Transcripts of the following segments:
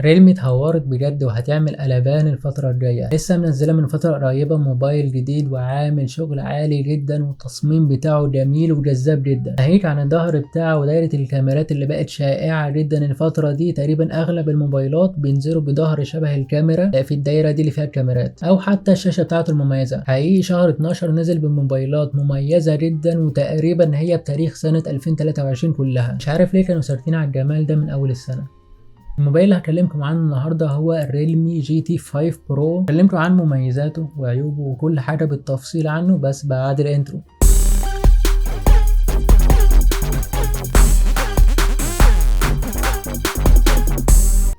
ريلمي اتهورت بجد وهتعمل قلبان الفترة الجاية. لسه منزلة من فترة قريبة موبايل جديد وعامل شغل عالي جدا والتصميم بتاعه جميل وجذاب جدا. ناهيك عن الظهر بتاعه ودايرة الكاميرات اللي بقت شائعة جدا الفترة دي. تقريبا اغلب الموبايلات بينزلوا بظهر شبه الكاميرا في الدايرة دي اللي فيها الكاميرات، او حتى الشاشة بتاعته المميزة. حقيقي شهر 12 نزل بموبايلات مميزة جدا وتقريبا هي بتاريخ سنة 2023 كلها. مش عارف ليه كانوا سارتين على الجمال ده من اول السنة. الموبايل اللي هكلمكم عنه النهارده هو الريلمي جي تي 5 برو. هكلمكم عن مميزاته وعيوبه وكل حاجه بالتفصيل عنه بس بعد الانترو.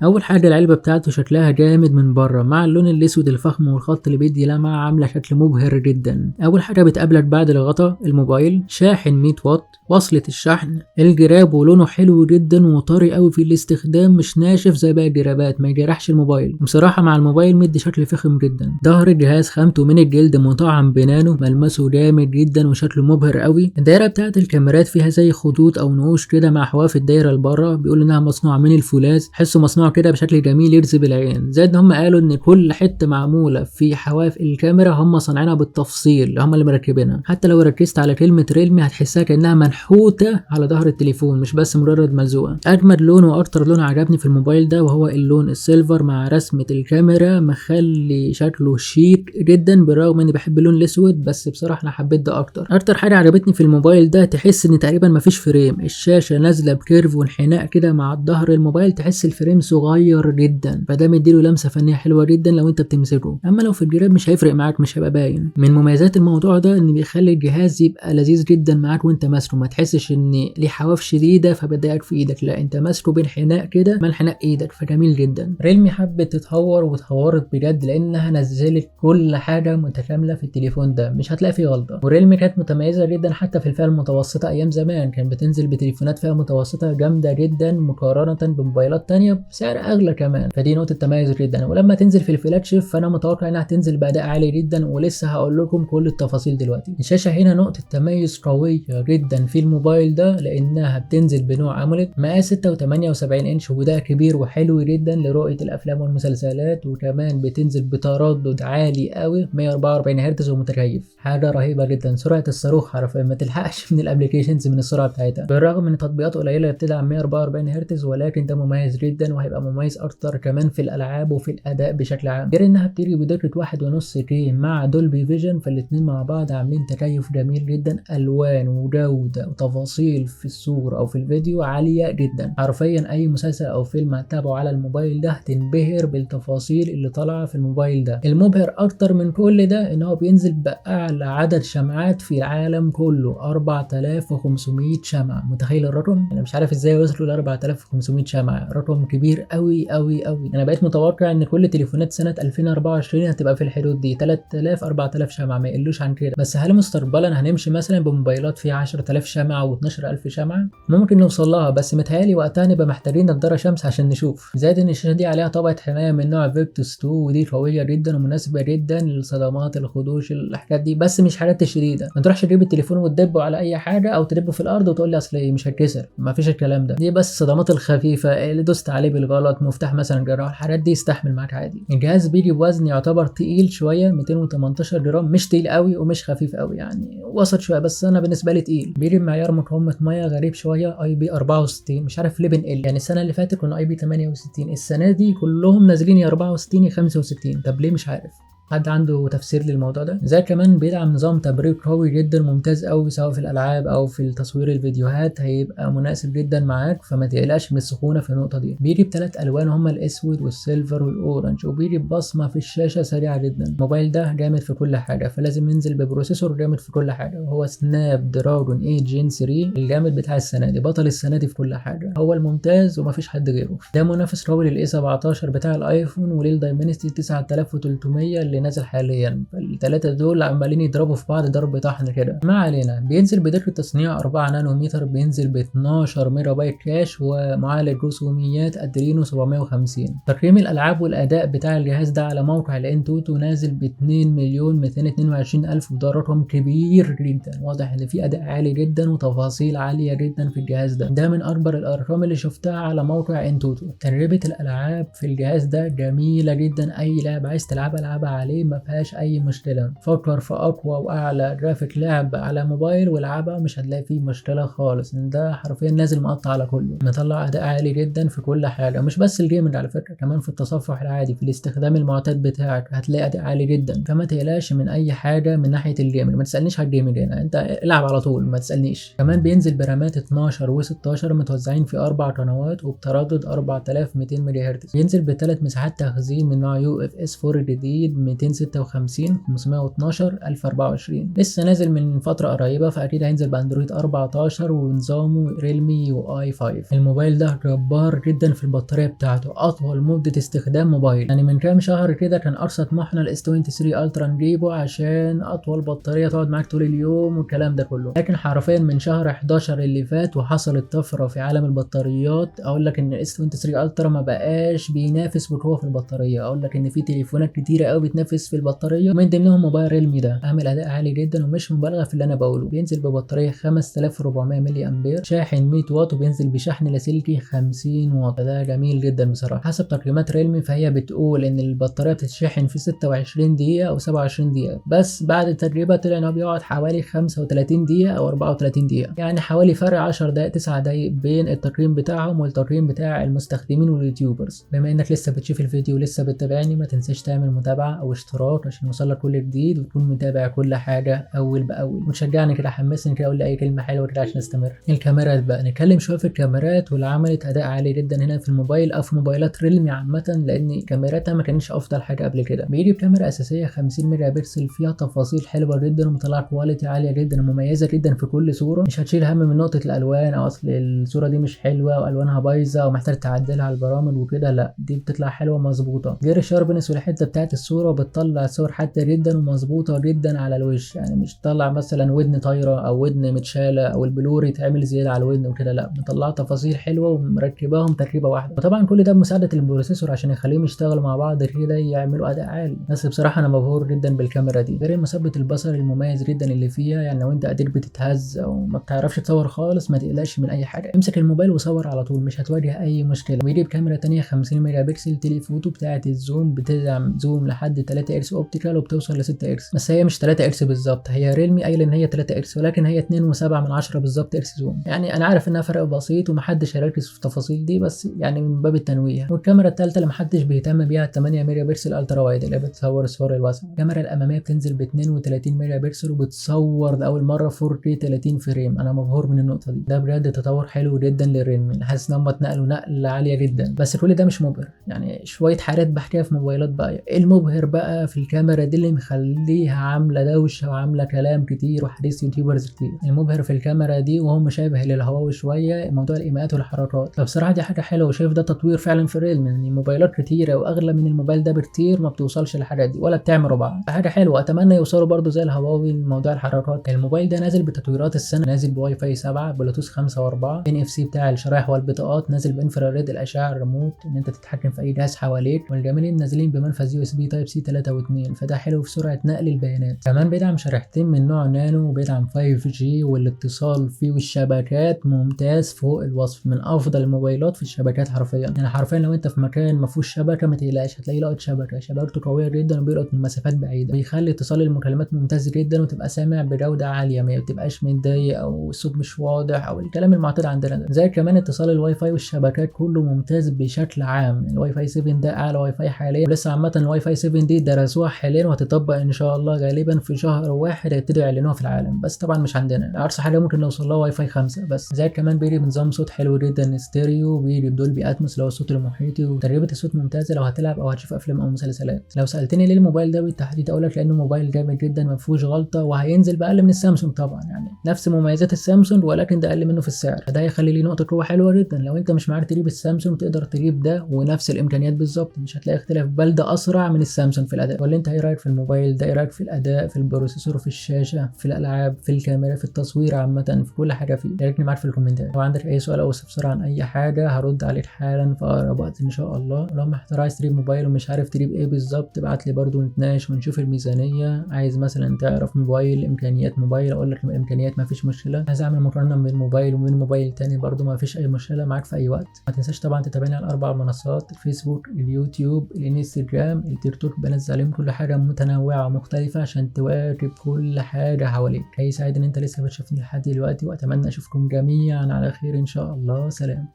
اول حاجه العلبه بتاعته شكلها جامد من بره مع اللون الاسود الفخم والخط اللي بيدي لمعه عامله شكل مبهر جدا. اول حاجه بتقابلك بعد الغطا الموبايل، شاحن 100 واط، وصلة الشحن، الجراب ولونه حلو جدا وطري قوي في الاستخدام، مش ناشف زي باقي الجرابات، ما يجرحش الموبايل. بصراحه مع الموبايل مدي شكل فخم جدا. ظهر الجهاز خامته من الجلد مطعم بنانو، ملمسه جامد جدا وشكله مبهر قوي. الدايره بتاعت الكاميرات فيها زي خطوط او نقوش كده مع حواف الدايره لبره، بيقول انها مصنوعه من الفولاذ، حسه مصنوع كده بشكل جميل يجذب العين. زائد ان هم قالوا ان كل حته معموله في حواف الكاميرا هم صانعينها بالتفصيل، هم اللي مركبينها. حتى لو ركزت على كلمه ريلمي هتحسها كانها منحوته على ظهر التليفون مش بس مجرد ملزوقه. اجمد لون واكتر لون عجبني في الموبايل ده وهو اللون السيلفر مع رسمه الكاميرا، مخلي شكله شيك جدا بالرغم اني بحب اللون الاسود، بس بصراحه انا حبيت ده اكتر حاجه عجبتني في الموبايل ده تحس ان تقريبا مفيش فريم، الشاشه نازله بكيرف وانحناء كده مع الظهر الموبايل، تحس الفريم صغير جدا، فده مديله لمسه فنيه حلوه جدا لو انت بتمسكه. اما لو في الجراب مش هيفرق معاك، مش هيبقى باين. من مميزات الموضوع ده ان بيخلي الجهاز يبقى لذيذ جدا معاك وانت ماسكه، ما تحسش ان ليه حواف شديده فبتضايقك في ايدك، لا انت ماسكه بانحناء كده ما انحناء ايدك، فجميل جدا. ريلمي حبت تتهور واتهورت بجد لانها نزلت كل حاجه متكامله في التليفون ده، مش هتلاقي فيه غلطه. وريلمي كانت متميزه جدا حتى في الفئه المتوسطه. ايام زمان كان بتنزل بتليفونات فئه متوسطه جامده جدا مقارنه بموبايلات تانية بسعر اغلى كمان، فدي نقطه تميز جدا. ولما تنزل في الفلاج شيب فانا متوقع انها هتنزل باداء عالي جدا، ولسه هقول لكم كل التفاصيل دلوقتي. الشاشه هنا نقطه تميز قويه جدا في الموبايل ده لانها بتنزل بنوع اموليد مقاس 6.78 انش، وده كبير وحلو جدا لرؤيه الافلام والمسلسلات، وكمان بتنزل بتردد عالي قوي 144 هرتز ومتكيف، حاجه رهيبه جدا. سرعه الصاروخ حرفيا ما تلحقش من الابلكيشنز من السرعه بتاعتها، بالرغم ان تطبيقات قليله بتدعم 144 هرتز، ولكن ده مميز جدا وهيبقى مميز اكتر كمان في الالعاب وفي الاداء بشكل عام. غير انها بتيجي بدقه 1.5 كي مع دولبي فيجن، فالاتنين مع بعض عاملين تكيف جميل جدا، الوان وجوده وتفاصيل في الصوره او في الفيديو عاليه جدا. حرفيا اي مسلسل او فيلم هتتابعه على الموبايل ده هتنبهر بالتفاصيل اللي طالعه في الموبايل ده. المبهر اكتر من كل ده ان هو بينزل باعلى عدد شمعات في العالم كله، 4500 شمعه. متخيل الرقم؟ انا مش عارف ازاي وصلوا ل 4500 شمعه، رقم كبير قوي قوي قوي. انا بقيت متوقع ان كل تليفونات سنه 2024 هتبقى في الحدود دي 3000 4000 شمعه، ما يقلوش عن كده. بس هل مستقبلا هنمشي مثلا بموبايلات فيها 10000 شمعه و12000 شمعه؟ ممكن نوصل لها، بس متهيألي وقتها نبقى محتاجين نضاره شمس عشان نشوف. زائد ان الشاشه دي عليها طبقه حمايه من نوع فيكتوس 2، ودي قويه جدا ومناسبه جدا للصدمات الخدوش الحاجات دي، بس مش حاجات شديده. ما تروحش تجيب التليفون وتدبه على اي حاجه او تدبه في الارض وتقول لي اصل ايه مش هتكسر، ما فيش الكلام ده. دي بس الصدمات الخفيفه اللي دوست عليه بالغلط، مفتاح مثلا جراح، الحاجات دي يستحمل معاك عادي. الجهاز بيجي بوزن يعتبر تقيل شويه، 218 جرام، مش تقيل قوي ومش خفيف قوي، يعني وسط شويه، بس انا بالنسبه لي تقيل. بيجي بمعيار مقاومه ميه غريب شويه، اي بي 64، مش عارف ليه بنقل، يعني السنه اللي فاتت كنا اي بي 68، السنه دي كلهم نازلين يا 64 يا 65، طب ليه مش عارف. حد عنده تفسير للموضوع ده؟ زي كمان بيدعم نظام تبريد قوي جدا ممتاز قوي، سواء في الالعاب او في تصوير الفيديوهات هيبقى مناسب جدا معاك، فما تقلقش من السخونه في النقطه دي. بيجي ب3 الوان هما الاسود والسيلفر والاورنج، وبيجي ببصمه في الشاشه سريعه جدا. الموبايل ده جامد في كل حاجه، فلازم ينزل ببروسيسور جامد في كل حاجه، وهو سناب دراجون 8 جين 3 الجامد بتاع السنه دي، بطل السنه دي في كل حاجه، هو الممتاز ومفيش حد غيره. ده منافس قوي للاي 17 بتاع الايفون وللدايمنستي 9300 اللي اللي نازل حاليا، فالثلاثه دول عمالين يضربوا في بعض ضرب طحن كده. ما علينا. بينزل بدقه تصنيع 4 نانومتر، بينزل ب 12 ميجا بايت كاش ومعالج رسوميات ادرينو 750. تقييم الالعاب والاداء بتاع الجهاز ده على موقع الانتوتو نازل ب 2,222,000، وده رقم كبير جدا. واضح ان في اداء عالي جدا وتفاصيل عاليه جدا في الجهاز ده من اكبر الارقام اللي شفتها على موقع انتوتو. تجربه الالعاب في الجهاز ده جميله جدا، اي لعبه عايز تلعبها عليه ما فيهاش اي مشكله. فكر في اقوى واعلى جرافيك لعب على موبايل والعبها مش هتلاقي فيه مشكله خالص، ده حرفيا نازل مقطع على كله، مطلع اداء عالي جدا في كل حاجه، مش بس الجيمنج على فكره، كمان في التصفح العادي في الاستخدام المعتاد بتاعك هتلاقي اداء عالي جدا. فما تقلقش من اي حاجه من ناحيه الجيمنج، ما تسالنيش على الجيمنج هنا، انت العب على طول ما تسالنيش. كمان بينزل برامات 12 و16 متوزعين في 4 قنوات وبتردد 4200 ميجا هرتز. بينزل بثلاث مساحات تخزين من نوع UFS 4 جديد 256 512 1024، لسه نازل من فتره قريبه، فاكيد هينزل باندرويد 14 ونظامه ريلمي UI 5. الموبايل ده جبار جدا في البطاريه بتاعته، اطول مده استخدام موبايل. يعني من كام شهر كده كان ارصى طموحنا الاس 23 الترا نجيبه عشان اطول بطاريه تقعد معاك طول اليوم والكلام ده كله، لكن حرفيا من شهر 11 اللي فات وحصلت طفره في عالم البطاريات. اقول لك ان الاس 23 الترا ما بقاش بينافس بقوه في البطاريه، اقول لك ان في تليفونات كتيره قوي بتنافس في البطاريه، ومن ضمنهم موبايل ريلمي ده عامل اداء عالي جدا ومش مبالغه في اللي انا بقوله. بينزل ببطاريه 5400 ملي امبير، شاحن 100 واط، وبينزل بشحن لاسلكي 50 واط، ده جميل جدا بصراحه. حسب تقييمات ريلمي فهي بتقول ان البطاريه بتتشحن في 26 دقيقه او 27 دقيقه، بس بعد التجربه طلع انه بيقعد حوالي 35 دقيقه او 34 دقيقه، يعني حوالي فرق 10 دقائق 9 دقائق بين التقييم بتاعهم والتقييم بتاع المستخدمين واليوتيوبرز. بما انك لسه بتشوف الفيديو ولسه بتتابعني، ما تنساش تعمل متابعه او اشتراك عشان يوصلك كل جديد وتكون متابع كل حاجه اول باول، وتشجعني كده، حمسني كده، قول لي اي كلمه حلوه كده عشان استمر. الكاميرات بقى، نتكلم شويه في الكاميرات واللي عملت اداء عالي جدا هنا في الموبايل او في موبايلات ريلمي عامه، لان كاميراتها ما كانتش افضل حاجه قبل كده. بيجي بكاميرا اساسيه 50 ميجا بكسل فيها تفاصيل حلوه جدا ومطلعه كواليتي عاليه جدا ومميزه جدا في كل صوره، مش هتشيل هم من نقطه الالوان او اصل الصوره دي مش حلوه والوانها بايظه ومحتاج تعدلها على البرامج وكده، لا دي بتطلع حلوه مظبوطه. غير الشاربنس والحته بتاعت الصوره بتطلع صور حتى جدا ومظبوطه جدا على الوش، يعني مش تطلع مثلا ودن طايره او ودن متشاله او البلوري تعمل زياده على الودن وكده، لا مطلعه تفاصيل حلوه ومركباهم تركيبه واحده. وطبعا كل ده بمساعده البروسيسور عشان يخليهم يشتغلوا مع بعض كده يعملوا اداء عالي. بس بصراحه انا مبهور جدا بالكاميرا دي، غير المثبت البصري المميز جدا اللي فيها، يعني لو انت قادر بتتهز او ما بتعرفش تصور خالص ما تقلقش من اي حاجه، امسك الموبايل وصور على طول مش هتواجه اي مشكله. ويجي بكاميرا تانية 50 ميجا بكسل تليفوتو بتاعه الزوم، بتدعم زوم لحد 3 ارس اوبتيكال وبتوصل ل 6 ارس، بس هي مش 3 ارس بالظبط، هي ريلمي قايله ان هي 3 ارس ولكن هي 2.7 بالظبط ارس زوم. يعني انا عارف انها فرق بسيط ومحدش هيركز في التفاصيل دي، بس يعني من باب التنويه. والكاميرا الثالثه اللي محدش بيهتم بيها 8 ميجا بكسل الترا وايد اللي بتصور الصور الواسعه. الكاميرا الاماميه بتنزل ب 32 ميجا بكسل وبتصور لاول مره 4K 30 فريم، انا مبهور من النقطه دي، ده بجد تطور حلو جدا للريلمي، حاسس ان هم اتنقلوا نقله عاليه جدا. بس كل ده مش مبهر، يعني شويه حاجات بحكيها في موبايلات بقى. المبهر بقى في الكاميرا دي اللي مخليها عامله دوشه وعامله كلام كتير وحديث يوتيوبرز كتير، المبهر في الكاميرا دي وهو مشابه للهواوي شويه موضوع الايماءات والحركات، فبصراحه دي حاجه حلوه وشايف ده تطوير فعلا في الريلمي، يعني موبايلات كتيره واغلى من الموبايل ده بكتير ما بتوصلش للحاجات دي ولا بتعمل ربع، فحاجه حلوه. اتمنى يوصلوا برضو زي الهواوي لموضوع الحركات. الموبايل ده نازل بتطويرات السنه، نازل بواي فاي 7 بلوتوث 5 و4، NFC بتاع الشرايح والبطاقات، نازل بانفراريد الاشعه الريموت ان انت تتحكم في اي جهاز حواليك، والجميلين نازلين بمنفذ USB تايب سي 3 و2، فده حلو في سرعه نقل البيانات. كمان بيدعم شريحتين من نوع نانو وبيدعم 5G، والاتصال فيه والشبكات ممتاز فوق الوصف، من افضل الموبايلات في الشبكات حرفيا. يعني حرفيا لو انت في مكان ما فيهوش شبكه ما تقلقش هتلاقي لقط شبكته قويه جدا وبيلقط من مسافات بعيده، بيخلي اتصال المكالمات ممتاز جدا وتبقى سامع بجوده عاليه، ما تبقاش متضايق او الصوت مش واضح او الكلام المعتاد عندنا ده. زي كمان اتصال الواي فاي والشبكات كله ممتاز بشكل عام، الواي فاي 7 ده اعلى واي فاي حاليا، ولسه عامه الواي فاي 7 دي درسوها حاليا وهتطبق ان شاء الله غالبا في شهر واحد هيبتدوا يعلنوها في العالم، بس طبعا مش عندنا. اقصى حاجه ممكن نوصل لها واي فاي 5 بس. زي كمان بيجي بنظام صوت حلو جدا ستيريو، بيجي بدولبي اتموس لو الصوت المحيطي، وتجربه الصوت ممتازه لو هتلعب او هتشوف افلام او مسلسلات. لو سالتني ليه الموبايل ده بالتحديد اقول لك لانه موبايل جامد جدا ما فيهوش غلطه، وهينزل باقل من السامسونج طبعا، يعني نفس مميزات السامسونج ولكن ده اقل منه في السعر، فده هيخلي ليه نقطه قوه حلوه جدا. لو انت مش معاك تجيب السامسونج تقدر تجيب ده ونفس الامكانيات بالظبط، مش هتلاقي اختلاف، بل ده اسرع من السامسونج في الاداء. ولا انت ايه رايك في الموبايل ده؟ ايه رايك في الاداء، في البروسيسور، في الشاشه، في الالعاب، في الكاميرا، في التصوير عامه، في كل حاجه فيه؟ شاركني معاك في الكومنتات. لو عندك اي سؤال او استفسار عن اي حاجه هرد عليك حالا في اقرب وقت ان شاء الله. ولو محتار عايز تجيب موبايل ومش عارف تجيب ايه بالظبط ابعت لي برده نتناقش ونشوف الميزانيه. عايز مثلا تعرف موبايل، امكانيات موبايل، اقول لك الامكانيات مفيش مشكله. عايز اعمل مقارنه بين موبايل وبين موبايل تاني برده مفيش اي مشكله، معاك في اي وقت. ما تنساش طبعا تتابعني على الاربع منصات: الفيسبوك، اليوتيوب، الانستجرام، التيك توك. بنزل عليهم كل حاجه متنوعه ومختلفه عشان تواكب كل حاجه حواليك. حقيقي سعيد ان انت لسه بتشوفني لحد دلوقتي، واتمنى اشوفكم جميعا على خير ان شاء الله. سلام.